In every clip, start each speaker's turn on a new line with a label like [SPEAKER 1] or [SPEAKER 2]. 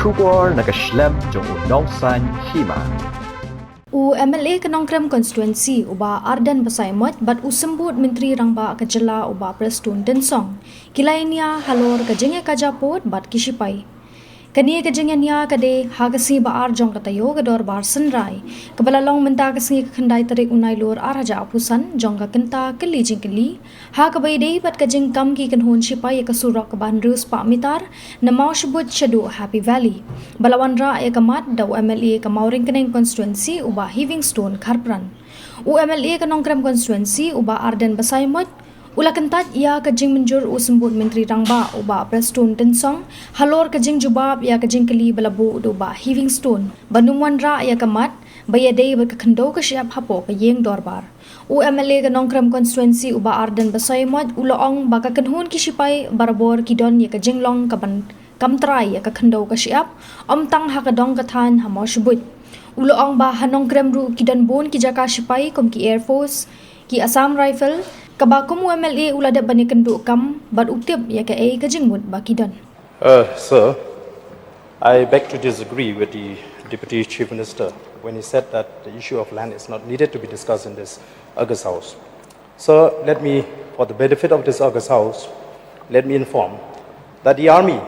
[SPEAKER 1] Shubor nakaslem jong unongsan Hima.
[SPEAKER 2] MLA Kanongkrem constituency uba Ardent basaimot but usembut Menteri Rangba Kajala uba Prestone Densong. Ïania halor kajenge kajapot but Shipai. Kani Jingïaknieh kade hagasi ba arjong katayo gador bar senrai. Kebalalong menta kasi kendai tarik unai lur araja apusan jong kenta keli jingkeli. Ha kabaidei bat kajing kam ki kanhon Shipai kasurok kaban rus pa mitar na mau sebut shadu Happy Valley. Balawan ra kamat daw MLA kamauring keneng constituency uba Stone Kharpran. MLA Kanongkrem constituency uba Ardent basaimot Ula kentat ia kajing menjur usembut Menteri Rangba uba Prestone Densong halor kajing jubab ia kajing keli balabu uba Stone banumuan ra ia kamat Ïadei berkekendau ke siap hapo ke yeng dorbar. MLA Kanongkrem constituency uba Ardent basaimot ulaong baka kenhun ki Shipai barabor kidon ia kajing long kaban kamtrai ia kekendau ke siap tang hakadong katan hamo sebut. Ulaong ba Hanongkrem ru kidon bon ki Jaka Shipai kom ki Air Force ki Assam Rifle Kabakum MLA ulada bani kenduk kam bad utip ya ke kajingmut bakidan.
[SPEAKER 3] Sir, I beg to disagree with the Deputy Chief Minister when he said that the issue of land is not needed to be discussed in this August House. Sir, let me, for the benefit of this August House, let me inform that the army,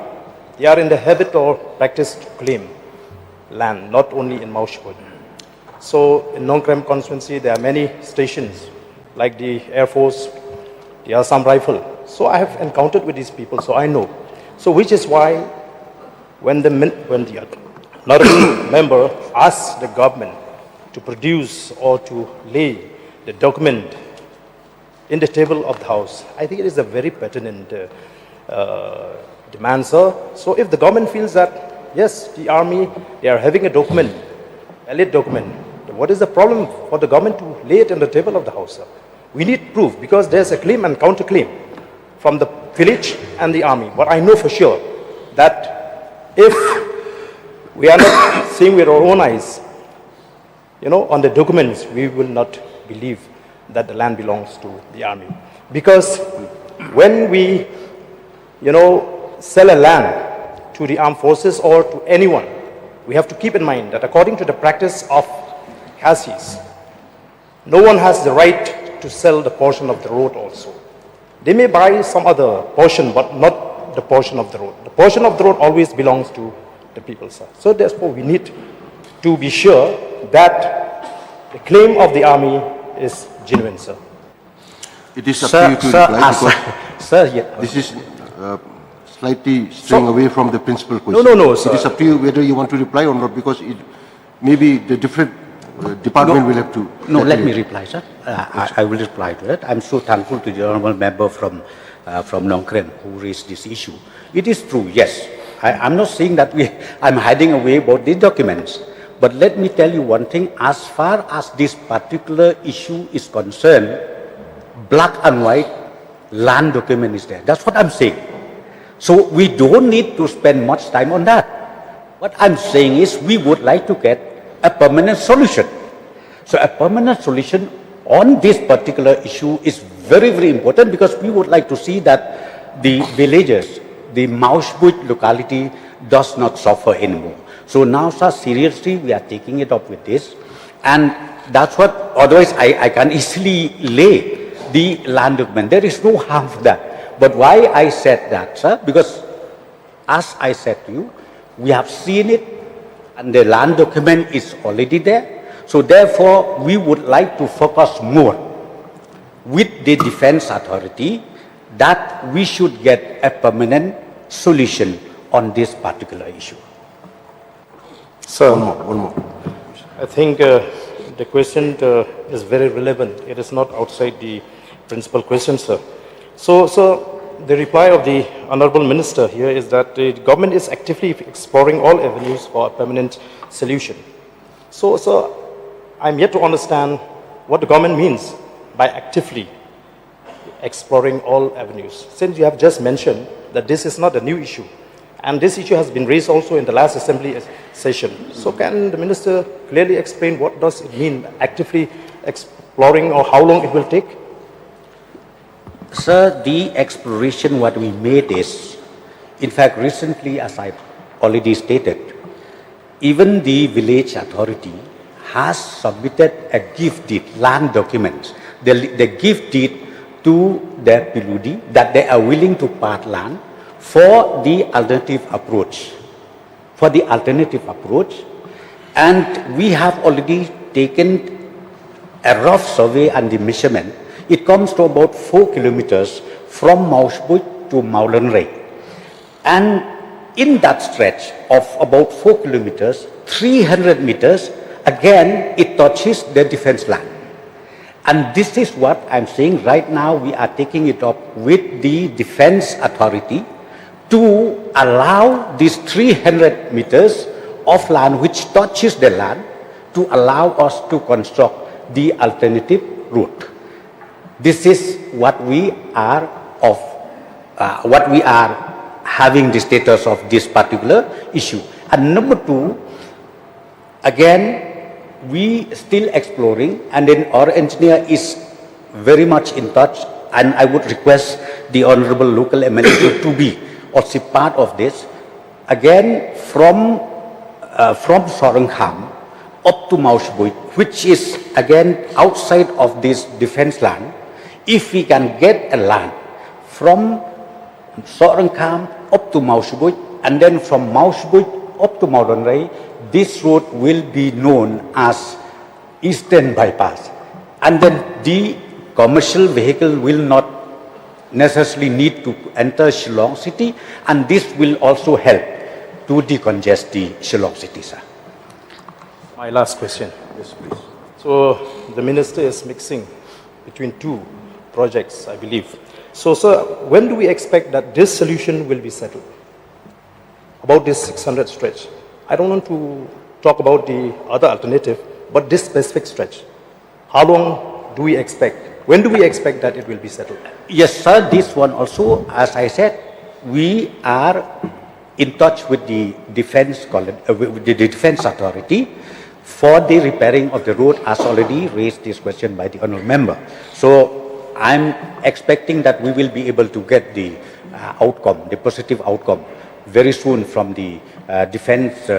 [SPEAKER 3] they are in the habit or practice to claim land, not only in Maushput. So in Nongkrem constituency, there are many stations like the Air Force, the Assam Rifle. So I have encountered with these people, so I know. So which is why when the honorable member asks the government to produce or to lay the document in the table of the House, I think it is a very pertinent demand, sir. So if the government feels that, yes, the army, they are having a document, valid document, what is the problem for the government to lay it on the table of the House, sir? We need proof because there's a claim and counterclaim from the village and the army. But I know for sure that if we are not seeing with our own eyes, on the documents, we will not believe that the land belongs to the army. Because when we, sell a land to the armed forces or to anyone, we have to keep in mind that according to the practice of Cassis, no one has the right to sell the portion of the road also. They may buy some other portion, but not the portion of the road. The portion of the road always belongs to the people, sir. So therefore, we need to be sure that the claim of the army is genuine, sir.
[SPEAKER 4] It is up to you to reply because this is slightly straying away from the principal question.
[SPEAKER 3] No, sir.
[SPEAKER 4] It is up to you whether you want to reply or not because it maybe the different department will have to.
[SPEAKER 5] No, let me reply, sir. I will reply to it. I'm so thankful to the honorable member from Nongkrem who raised this issue. It is true, yes. I'm not saying that I'm hiding away about these documents. But let me tell you one thing. As far as this particular issue is concerned, black and white land document is there. That's what I'm saying. So we don't need to spend much time on that. What I'm saying is we would like to get a permanent solution. So a permanent solution on this particular issue is very, very important because we would like to see that the villagers, the Maushput locality does not suffer anymore. So now, sir, seriously, we are taking it up with this. And that's what, otherwise I can easily lay the land document. There is no harm for that. But why I said that, sir? Because as I said to you, we have seen it and the land document is already there. So therefore, we would like to focus more with the defense authority that we should get a permanent solution on this particular issue.
[SPEAKER 3] Sir,
[SPEAKER 4] One more.
[SPEAKER 3] I think the question is very relevant. It is not outside the principal question, sir. So, the reply of the Honorable Minister here is that the government is actively exploring all avenues for a permanent solution. So, sir, I'm yet to understand what the government means by actively exploring all avenues. Since you have just mentioned that this is not a new issue, and this issue has been raised also in the last assembly session. So can the minister clearly explain what does it mean actively exploring or how long it will take?
[SPEAKER 5] Sir, the exploration what we made is, in fact, recently as I already stated, even the village authority has submitted a gift deed, land documents. They give deed to their Piludi that they are willing to part land for the alternative approach. And we have already taken a rough survey and the measurement. It comes to about 4 kilometers from Mausbuch to Maulanrei. And in that stretch of about 4 kilometers, 300 meters, again, it touches the defense line. And this is what I'm saying right now. We are taking it up with the defense authority to allow these 300 meters of land which touches the land to allow us to construct the alternative route. This is what we are having the status of this particular issue. And number two, again, we still exploring, and then our engineer is very much in touch, and I would request the honorable local MLA to be also part of this. Again, from Sorangkham up to Mausbuch, which is again outside of this defense land, if we can get a land from Sorangkham up to Mausbuch, and then from Mausbuch up to Maulanrei, this road will be known as Eastern Bypass. And then the commercial vehicle will not necessarily need to enter Shillong city, and this will also help to decongest the Shillong city, sir.
[SPEAKER 3] My last question. Yes, please. So the minister is mixing between two projects, I believe. So, sir, when do we expect that this solution will be settled? About this 600 stretch. I don't want to talk about the other alternative, but this specific stretch. How long do we expect? When do we expect that it will be settled?
[SPEAKER 5] Yes, sir. This one also, as I said, we are in touch with the defense authority for the repairing of the road, as already raised this question by the honourable member. So I'm expecting that we will be able to get the outcome, the positive outcome, very soon from the defense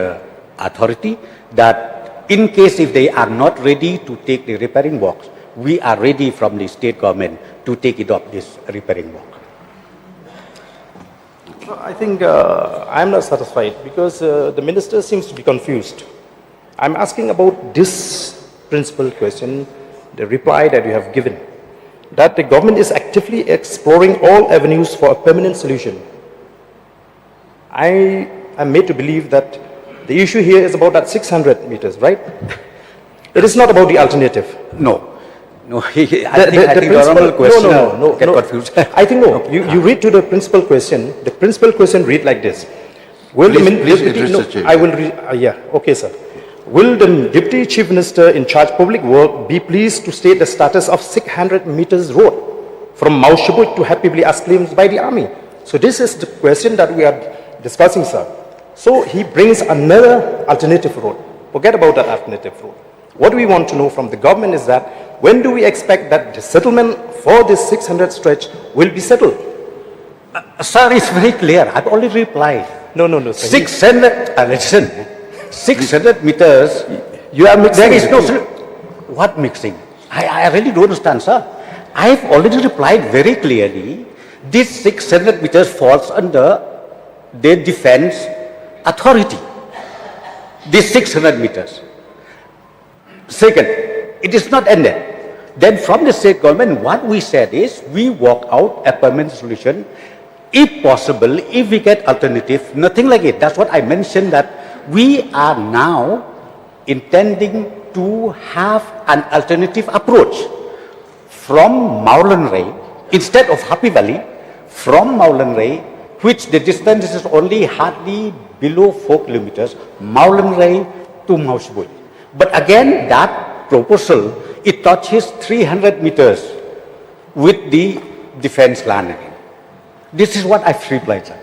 [SPEAKER 5] authority, that in case if they are not ready to take the repairing works, we are ready from the state government to take it up, this repairing work.
[SPEAKER 3] I think I'm not satisfied because the minister seems to be confused. I'm asking about this principal question, the reply that you have given, that the government is actively exploring all avenues for a permanent solution. I am made to believe that the issue here is about that 600 meters, right? It is not about the alternative.
[SPEAKER 5] No. No, I think the honorable question get confused.
[SPEAKER 3] I think no. You read to the principal question. The principal question read like this. Will
[SPEAKER 4] please address the chair.
[SPEAKER 3] I will read. Yeah. Okay, sir. Will the Deputy Chief Minister in charge of public work be pleased to state the status of 600 meters road from Mausbuch to Happy as claimed by the army? So this is the question that we are discussing, sir. So he brings another alternative road. Forget about that alternative road. What we want to know from the government is that when do we expect that the settlement for this 600 stretch will be settled?
[SPEAKER 5] Sir, it's very clear. I've already replied.
[SPEAKER 3] No, sir.
[SPEAKER 5] 600, listen, 600 meters.
[SPEAKER 3] You are mixing.
[SPEAKER 5] There is no, what mixing? I really don't understand, sir. I've already replied very clearly. This 600 meters falls under the defense authority. This 600 meters. Second, it is not ended. Then from the state government, what we said is we work out a permanent solution. If possible, if we get alternative, nothing like it. That's what I mentioned, that we are now intending to have an alternative approach from Maulanrei, instead of Happy Valley, from Maulanrei, which the distance is only hardly below 4 kilometers, Maulanrei to Mausbuch. But again, that proposal, it touches 300 meters with the defense land again. This is what I've replied, sir.